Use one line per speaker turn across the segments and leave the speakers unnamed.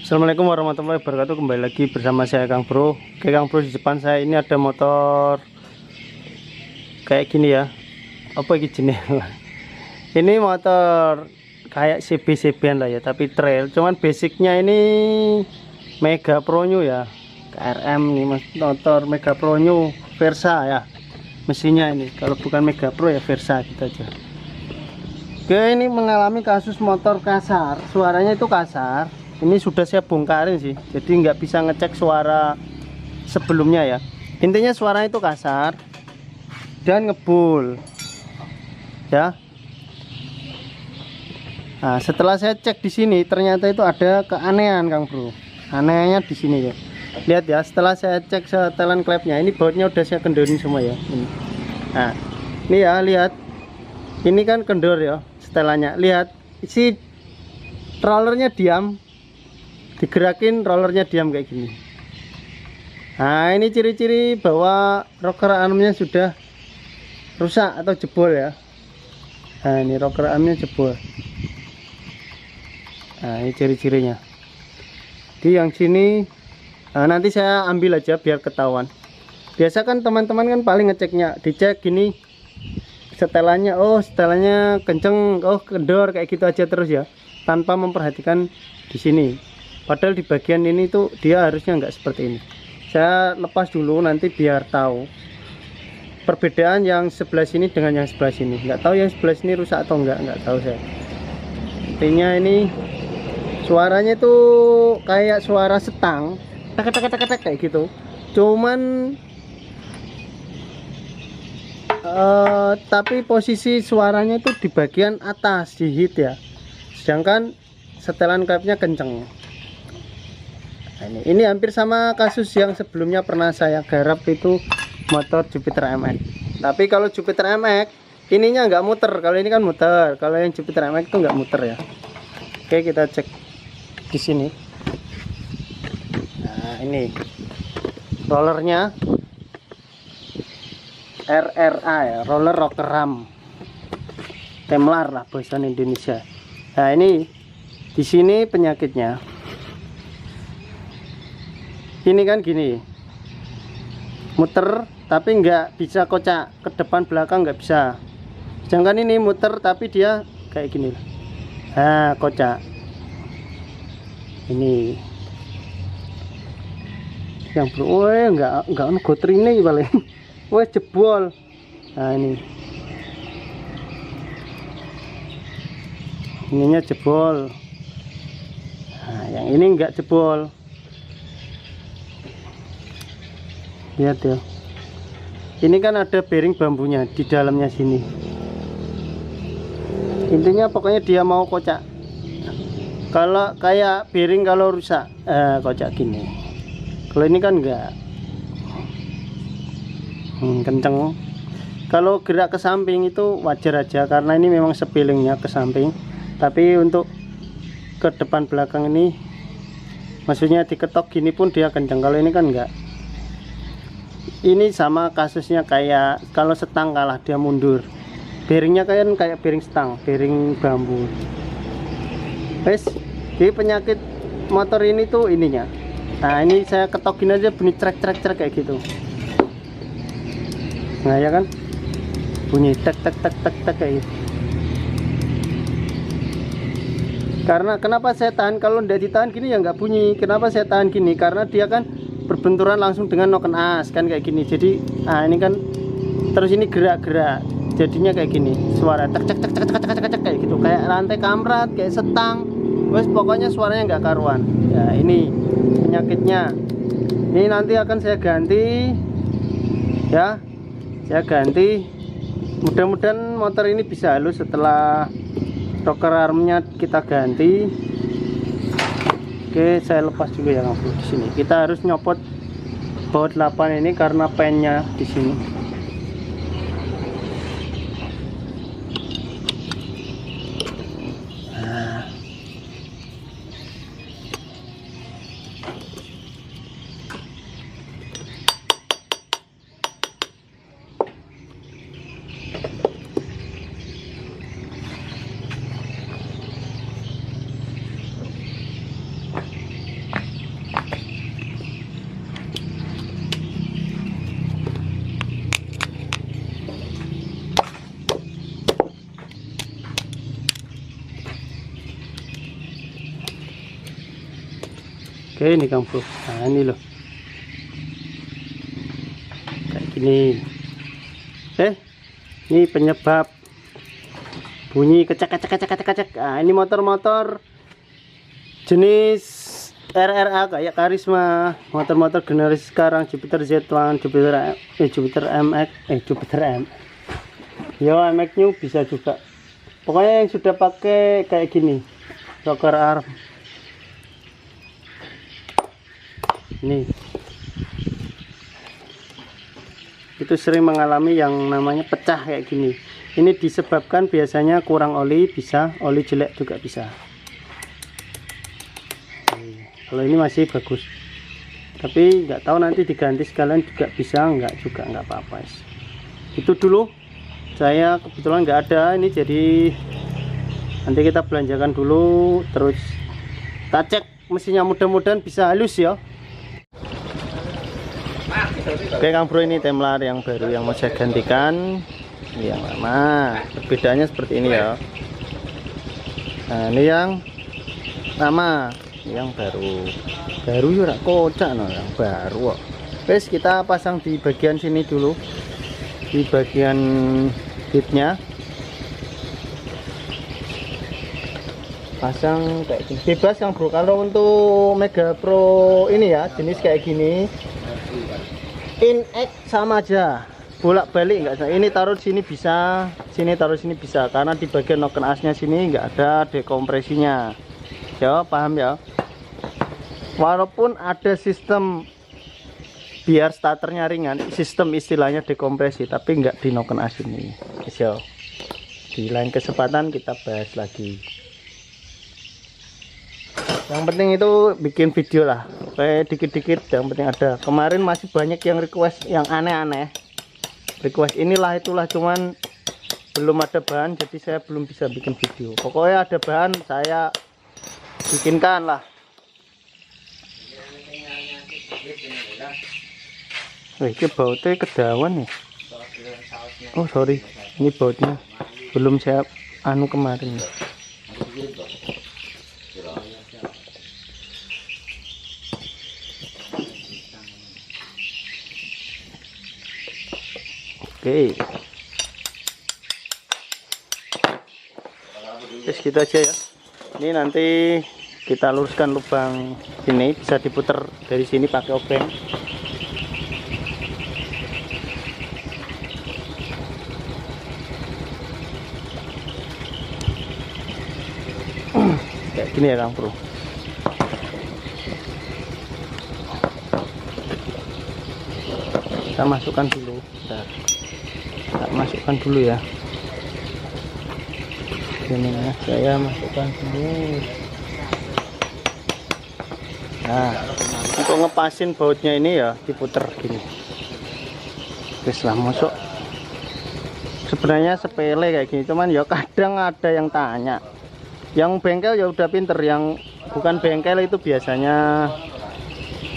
Assalamualaikum warahmatullahi wabarakatuh. Kembali lagi bersama saya Kang Bro. Oke Kang Bro, di depan saya ini ada motor kayak gini ya. Apa ini jenis? Ini motor kayak CB-CB lah ya, tapi trail. Cuman basicnya ini Mega Pro New ya. KRM nih motor Mega Pro New Versa ya. Mesinnya ini. Kalau bukan Mega Pro ya Versa gitu aja. Oke, ini mengalami kasus motor kasar. Suaranya itu kasar. Ini sudah saya bongkarin sih, jadi nggak bisa ngecek suara sebelumnya ya. Intinya suara itu kasar dan ngebul ya. Nah, setelah saya cek di sini ternyata itu ada keanehan Kang Bro. Anehnya di sini ya. Lihat ya, setelah saya cek setelan klepnya, ini bautnya udah saya kendorin semua ya. Ini. Nah, ini ya lihat. Ini kan kendor ya setelannya. Lihat, si rollernya diam. Digerakin rollernya diam kayak gini. Nah, ini ciri-ciri bahwa rocker armnya sudah rusak atau jebol ya. Nah, ini rocker armnya jebol. Nah, ini ciri-cirinya. Di yang sini nanti saya ambil aja biar ketahuan. Biasa kan teman-teman kan paling ngeceknya, dicek gini setelannya, oh setelannya kenceng, oh kendor kayak gitu aja terus ya, tanpa memperhatikan di sini. Padahal di bagian ini tuh dia harusnya nggak seperti ini. Saya lepas dulu nanti biar tahu perbedaan yang sebelah sini dengan yang sebelah sini. Nggak tahu yang sebelah sini rusak atau nggak tahu saya. Intinya ini suaranya tuh kayak suara setang, tek kayak gitu. Cuman tapi posisi suaranya itu di bagian atas, di hit ya. Sedangkan setelan klepnya kenceng. Nah, ini hampir sama kasus yang sebelumnya pernah saya garap, itu motor Jupiter MX. Tapi kalau Jupiter MX ininya nggak muter, kalau ini kan muter. Kalau yang Jupiter MX itu nggak muter ya. Oke, kita cek di sini. Nah, ini rollernya RRA ya, roller rocker ram, Temlar lah bahasa Indonesia. Nah, ini di sini penyakitnya. Ini kan gini, muter tapi nggak bisa kocak ke depan belakang, nggak bisa. Sedangkan ini muter tapi dia kayak gini. Nah, kocak. Ini yang bro, nggak gotrine paling. Wah, jebol. Nah, ininya jebol. Nah, yang ini nggak jebol. Lihat ya, ini kan ada bearing bambunya di dalamnya sini. Intinya pokoknya dia mau kocak. Kalau kayak bearing kalau rusak kocak gini. Kalau ini kan enggak, kenceng. Kalau gerak ke samping itu wajar aja karena ini memang sepilingnya ke samping. Tapi untuk ke depan belakang ini, maksudnya diketok gini pun dia kenceng. Kalau ini kan enggak. Ini sama kasusnya kayak kalau setang kalah dia mundur. Bearingnya kayak bearing setang, bearing bambu. Wes, jadi penyakit motor ini tuh ininya. Nah, ini saya ketokin aja bunyi trek kayak gitu. Nah, ya kan? Bunyi tek kayak gitu. Karena kenapa saya tahan, kalau tidak ditahan gini ya nggak bunyi. Kenapa saya tahan gini? Karena dia kan berbenturan langsung dengan noken as kan kayak gini. Jadi ini kan terus ini gerak-gerak jadinya kayak gini, suara tek kayak gitu, kayak rantai kamrat, kayak setang. Wes pokoknya suaranya nggak karuan ya. Ini penyakitnya. Ini nanti akan saya ganti ya, saya ganti. Mudah-mudahan motor ini bisa halus setelah rocker armnya kita ganti. Oke, saya lepas dulu ya di sini. Kita harus nyopot baut 8 ini karena pennya di sini. Oke, ini Kang Bro. Nah, ini loh. Kayak gini. Ini penyebab bunyi kecek. Nah, ini motor-motor jenis RRA kayak Karisma, motor-motor generasi sekarang, Jupiter Z1, Jupiter MX, Jupiter M. Yo, MX New bisa juga. Pokoknya yang sudah pakai kayak gini, rocker arm. Ini itu sering mengalami yang namanya pecah kayak gini. Ini disebabkan biasanya kurang oli, bisa oli jelek juga bisa. Kalau ini masih bagus, tapi nggak tahu nanti diganti sekalian juga bisa, nggak juga nggak apa-apa. Itu dulu, saya kebetulan nggak ada ini, jadi nanti kita belanjakan dulu, terus kita cek mesinnya, mudah-mudahan bisa halus ya. Oke Kang Bro, ini Temlar yang baru yang mau saya gantikan. Ini yang lama, perbedaannya seperti ini ya. Nah, ini yang lama, ini yang baru ya, kocak no, yang baru kok. Terus kita pasang di bagian sini dulu, di bagian hitnya, pasang kayak gini. Bebas Kang Bro, kalau untuk Mega Pro ini ya, jenis kayak gini in-X sama aja, bolak-balik nggak usah. Ini taruh sini bisa, sini taruh sini bisa, karena di bagian noken asnya sini nggak ada dekompresinya ya, paham ya. Walaupun ada sistem biar starternya ringan, sistem istilahnya dekompresi, tapi nggak di noken as ini ya. Di lain kesempatan kita bahas lagi. Yang penting itu bikin video lah, kayak dikit-dikit, yang penting ada. Kemarin masih banyak yang request yang aneh-aneh, request inilah itulah, cuman belum ada bahan, jadi saya belum bisa bikin video. Pokoknya ada bahan saya bikinkan lah. Ini bautnya kedawan nih. Oh sorry, ini bautnya belum saya anu kemarin. Oke, terus gitu aja ya. Ini nanti kita luruskan lubang ini, bisa diputar dari sini pakai obeng. Kayak gini ya Kang Bro. Kita masukkan dulu, bentar. Kita masukkan dulu ya. Ini ya, saya masukkan dulu. Nah, untuk ngepasin bautnya ini ya diputer gini. Terus lah masuk. Sebenarnya sepele kayak gini, cuman ya kadang ada yang tanya. Yang bengkel ya udah pinter, yang bukan bengkel itu biasanya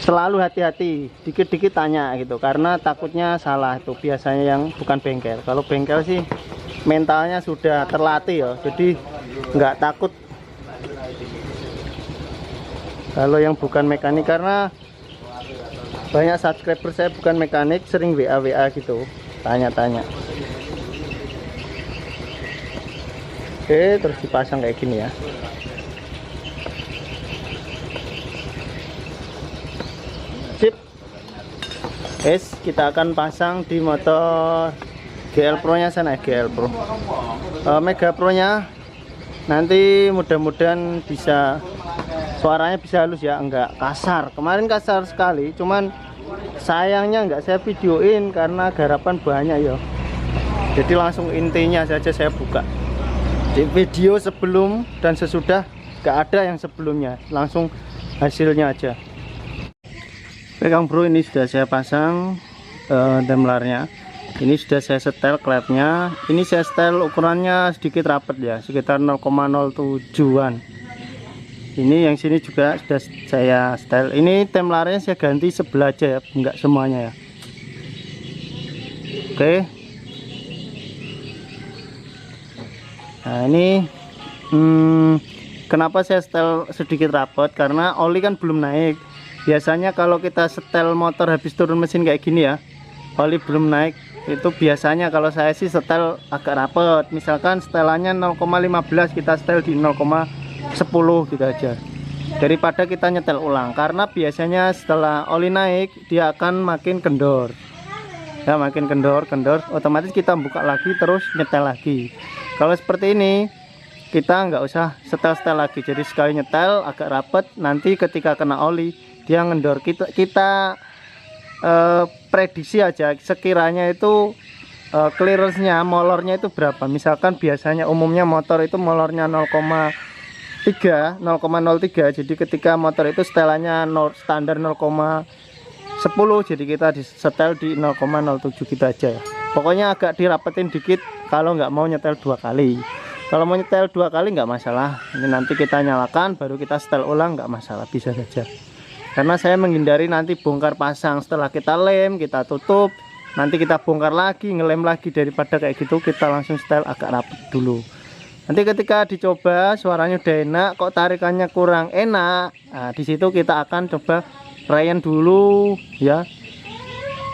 selalu hati-hati, dikit-dikit tanya gitu, karena takutnya salah. Itu biasanya yang bukan bengkel. Kalau bengkel sih mentalnya sudah terlatih ya, jadi nggak takut. Kalau yang bukan mekanik, karena banyak subscriber saya bukan mekanik, sering WA gitu, tanya-tanya. Oke, terus dipasang kayak gini ya. Sip. Guys, kita akan pasang di motor GL Pro nya sana, GL Pro. Mega Pro nya nanti mudah-mudahan bisa, suaranya bisa halus ya, enggak kasar. Kemarin kasar sekali, cuman sayangnya enggak saya videoin karena garapan banyak ya. Jadi langsung intinya saja saya buka. Di video sebelum dan sesudah enggak ada yang sebelumnya, langsung hasilnya aja. Oke Kang Bro, ini sudah saya pasang templarnya. Ini sudah saya setel klepnya. Ini saya setel ukurannya sedikit rapat ya, sekitar 0,07an. Ini yang sini juga sudah saya setel. Ini templarnya saya ganti sebelah aja ya, enggak semuanya ya. Oke. Nah ini Kenapa saya setel sedikit rapet? Karena oli kan belum naik. Biasanya kalau kita setel motor habis turun mesin kayak gini ya, oli belum naik, itu biasanya kalau saya sih setel agak rapet. Misalkan setelannya 0,15, kita setel di 0,10 gitu aja, daripada kita nyetel ulang. Karena biasanya setelah oli naik dia akan makin kendor ya, makin kendor, otomatis kita buka lagi terus nyetel lagi. Kalau seperti ini kita nggak usah setel lagi, jadi sekali nyetel agak rapet, nanti ketika kena oli dia ngendor. Kita prediksi aja sekiranya itu clearance-nya, molornya itu berapa. Misalkan biasanya umumnya motor itu molornya 0,03, jadi ketika motor itu setelannya standar 0,10, jadi kita disetel di 0,07 gitu aja ya. Pokoknya agak dirapetin dikit kalau nggak mau nyetel 2 kali. Kalau mau nyetel 2 kali nggak masalah, ini nanti kita nyalakan baru kita setel ulang, nggak masalah, bisa saja. Karena saya menghindari nanti bongkar pasang, setelah kita lem, kita tutup, nanti kita bongkar lagi, ngelem lagi, daripada kayak gitu kita langsung setel agak rapet dulu. Nanti ketika dicoba suaranya udah enak, kok tarikannya kurang enak, nah disitu kita akan coba rayan dulu ya,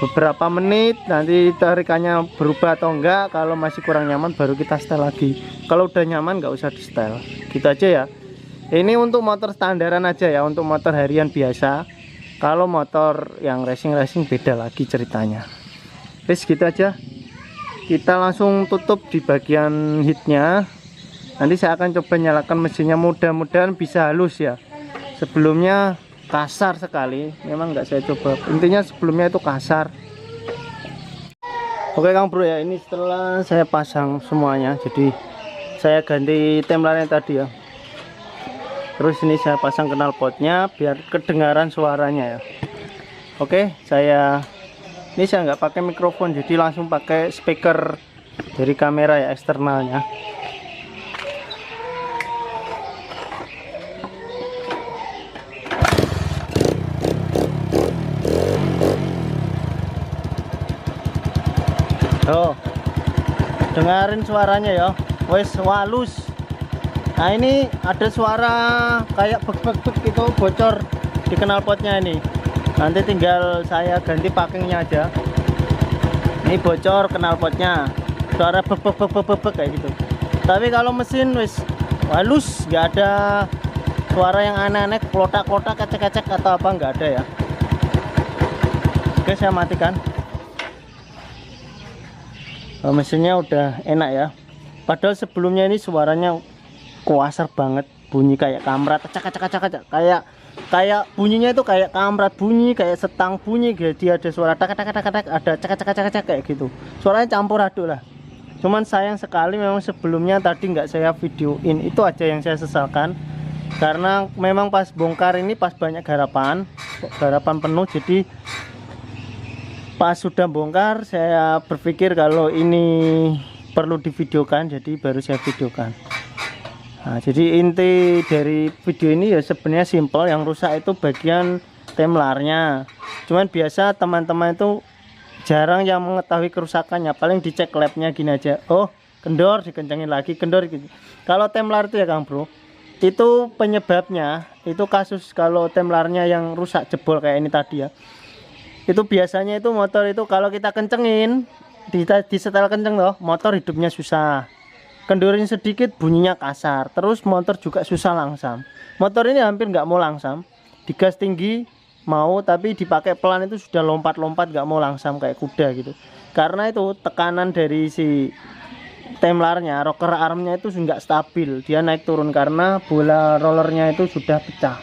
beberapa menit, nanti tarikannya berubah atau enggak. Kalau masih kurang nyaman baru kita setel lagi. Kalau udah nyaman nggak usah di setel, gitu aja ya. Ini untuk motor standaran aja ya, untuk motor harian biasa. Kalau motor yang racing beda lagi ceritanya. Wes gitu aja, kita langsung tutup di bagian heatnya. Nanti saya akan coba nyalakan mesinnya, mudah-mudahan bisa halus ya. Sebelumnya kasar sekali, memang nggak saya coba, intinya sebelumnya itu kasar. Oke Kang Bro ya, ini setelah saya pasang semuanya, jadi saya ganti templarnya tadi ya. Terus ini saya pasang knalpotnya biar kedengaran suaranya ya. Oke, ini saya nggak pakai mikrofon, jadi langsung pakai speaker dari kamera ya, eksternalnya. Oh, dengerin suaranya ya, wes walus. Nah ini ada suara kayak bek gitu bocor di knalpotnya ini. Nanti tinggal saya ganti packingnya aja. Ini bocor knalpotnya, suara bek kayak gitu. Tapi kalau mesin wes halus, nggak ada suara yang aneh-aneh, klotak-klotak, kecek-kecek atau apa, nggak ada ya. Oke, saya matikan. Mesinnya udah enak ya. Padahal sebelumnya ini suaranya kuasar banget, bunyi kayak kamrat, acak, kayak bunyinya itu kayak kamrat bunyi, kayak setang bunyi, jadi ada suara tak, ada cak kayak gitu. Suaranya campur aduk lah. Cuman sayang sekali memang sebelumnya tadi nggak saya videoin, itu aja yang saya sesalkan. Karena memang pas bongkar ini pas banyak garapan penuh, jadi pas sudah bongkar saya berpikir kalau ini perlu divideokan, jadi baru saya videokan. Nah, jadi inti dari video ini ya sebenarnya simpel, yang rusak itu bagian templarnya. Cuman biasa teman-teman itu jarang yang mengetahui kerusakannya, paling dicek labnya gini aja, oh kendor, dikencengin lagi, kendor gitu. Kalau templar itu ya Kang Bro, itu penyebabnya itu kasus kalau templarnya yang rusak jebol kayak ini tadi ya, itu biasanya itu motor itu kalau kita kencengin, disetel kenceng loh, motor hidupnya susah. Kendorin sedikit bunyinya kasar, terus motor juga susah langsam. Motor ini hampir nggak mau langsam, digas tinggi mau, tapi dipakai pelan itu sudah lompat-lompat, nggak mau langsam kayak kuda gitu. Karena itu tekanan dari si templarnya, rocker armnya itu nggak stabil, dia naik turun karena bola rollernya itu sudah pecah.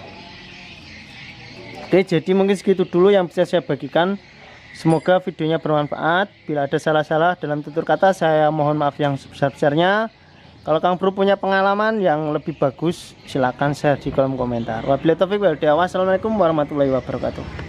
Oke, jadi mungkin segitu dulu yang bisa saya bagikan. Semoga videonya bermanfaat. Bila ada salah-salah dalam tutur kata, saya mohon maaf yang sebesar-besarnya. Kalau Kang Bro punya pengalaman yang lebih bagus, silahkan share di kolom komentar. Wabillahi taufiq wal hidayah. Wassalamualaikum warahmatullahi wabarakatuh.